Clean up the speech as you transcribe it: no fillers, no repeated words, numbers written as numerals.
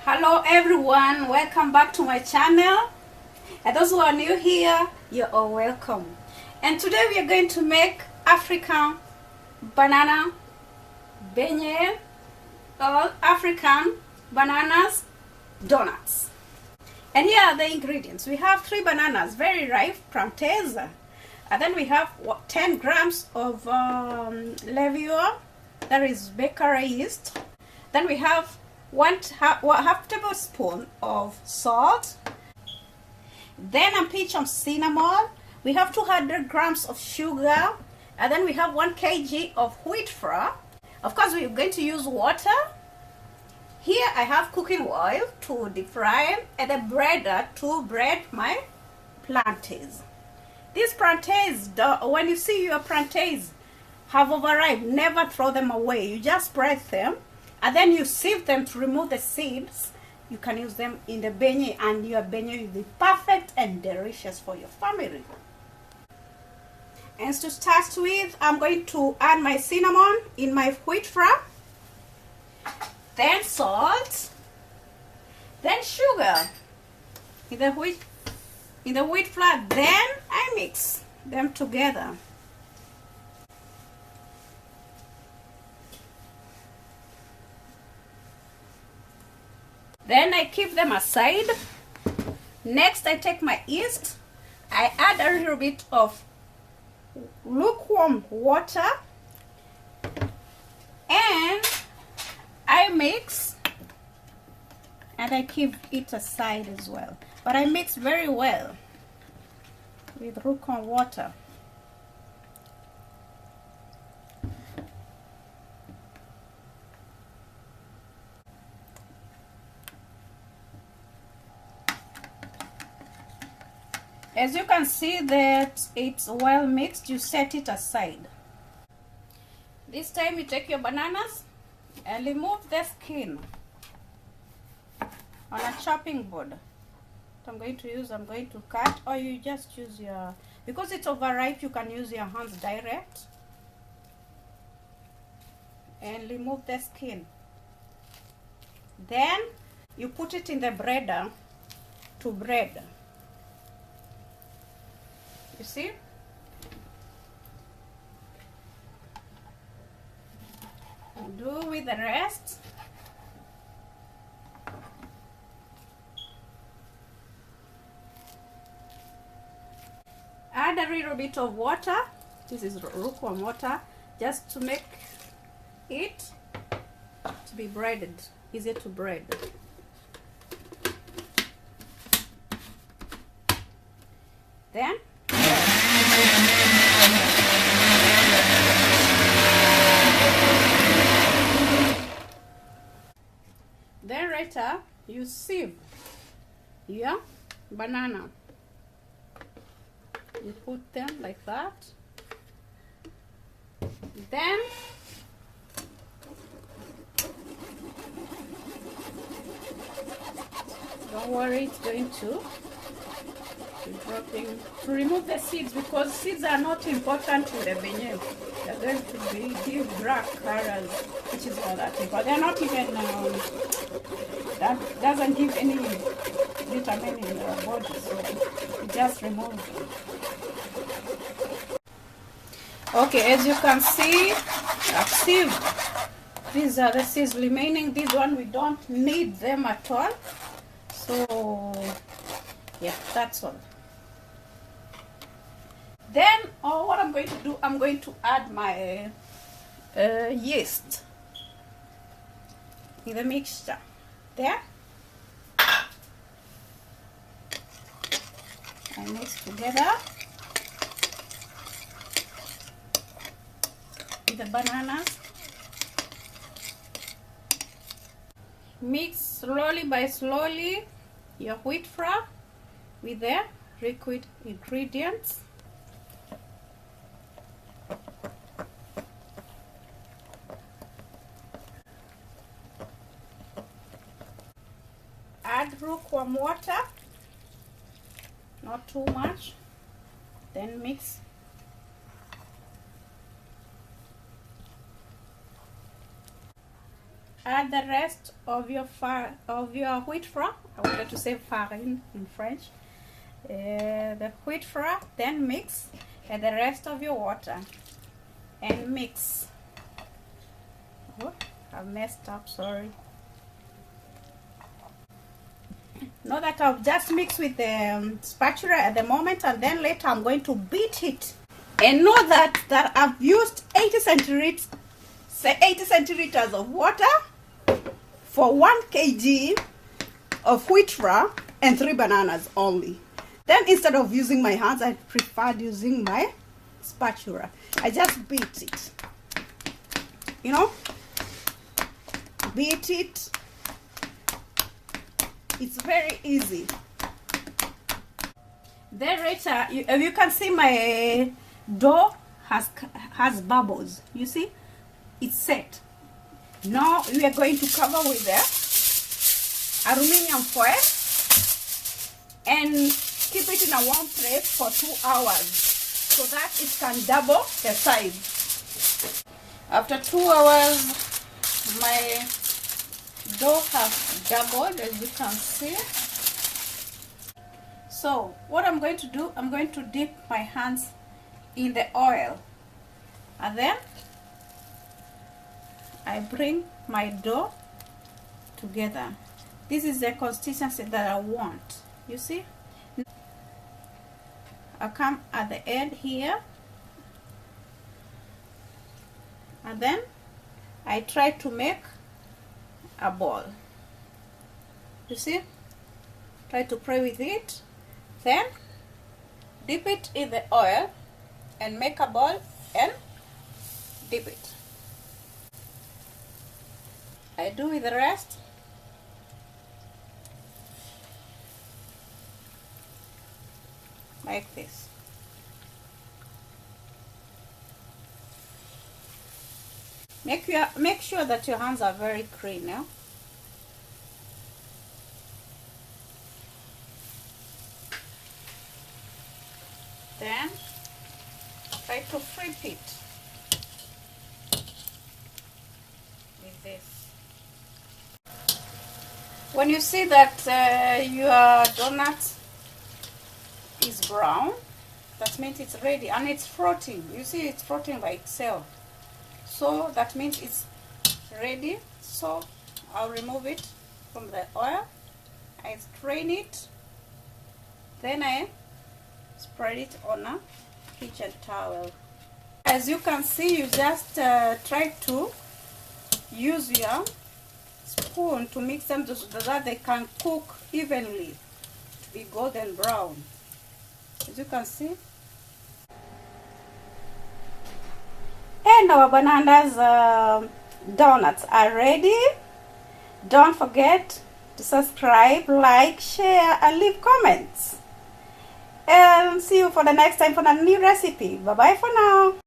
Hello everyone, welcome back to my channel, and those who are new here, you're all welcome. And today we are going to make African banana beignet or African bananas donuts. And here are the ingredients. We have 3 bananas, very ripe, plantains, and then we have 10 grams of levure, that is bakery yeast. Then we have half tablespoon of salt, then a pinch of cinnamon. We have 200 grams of sugar, and then we have 1 kg of wheat flour. Of course, we're going to use water. Here I have cooking oil to deep fry, and a breader to bread my plantains. These plantains, when you see your plantains have overripe, never throw them away. You just bread them, and then you sieve them to remove the seeds. You can use them in the beignet, and your beignet will be perfect and delicious for your family. And to start with, I'm going to add my cinnamon in my wheat flour, then salt, then sugar in the wheat flour. Then I mix them together. Then I keep them aside. Next, I take my yeast. I add a little bit of lukewarm water, and I mix, and I keep it aside as well. But I mix very well with lukewarm water. As you can see that it's well mixed, you set it aside. This time you take your bananas and remove the skin on a chopping board. I'm going to cut, or you just use your, because it's overripe, you can use your hands direct and remove the skin. Then you put it in the breader to bread. You see? Do with the rest. Add a little bit of water. This is lukewarm water, just to make it to be breaded, easier to bread. Then later you sieve your banana. You put them like that. Then don't worry, it's going to be dropping to remove the seeds, because seeds are not important in the beignet. They're going to give black colors, which is all that important. They're not even that doesn't give any vitamin in the body, so you just remove them. Okay, as you can see, I've sieved. These are the seeds remaining. These one we don't need them at all. So yeah, that's all. Then what I'm going to do, I'm going to add my yeast in the mixture. There, I mix together with the bananas. Mix slowly your wheat flour with the liquid ingredients. Add lukewarm water, not too much. Then mix. add the rest of your wheat flour. I wanted to say farine in French. The wheat flour, then mix, and the rest of your water, and mix. Oh, I messed up, sorry. Know that I'll just mix with the spatula at the moment, and then later I'm going to beat it. And know that I've used 80 centiliters of water for 1 kg of wheat flour and 3 bananas only. Then instead of using my hands, I preferred using my spatula. I just beat it. You know, beat it. It's very easy. Then later, you can see my dough has bubbles. You see, it's set. Now we are going to cover with the aluminum foil and keep it in a warm place for 2 hours so that it can double the size. After 2 hours, my dough has doubled, as you can see. So what I'm going to do, I'm going to dip my hands in the oil, and then I bring my dough together. This is the consistency that I want. You see, I come at the end here, and then I try to make a ball. You see, try to play with it, then dip it in the oil and make a ball and dip it. I do with the rest. Like this. Make sure that your hands are very clean now. Then try to flip it with this. When you see that your donut is brown, that means it's ready, and it's floating. You see, it's floating by itself. So that means it's ready. So I'll remove it from the oil. I strain it. Then I spread it on a kitchen towel. As you can see, you just try to use your spoon to mix them so that they can cook evenly to be golden brown. As you can see. And our bananas donuts are ready. Don't forget to subscribe, like, share, and leave comments. And see you for the next time for a new recipe. Bye bye for now.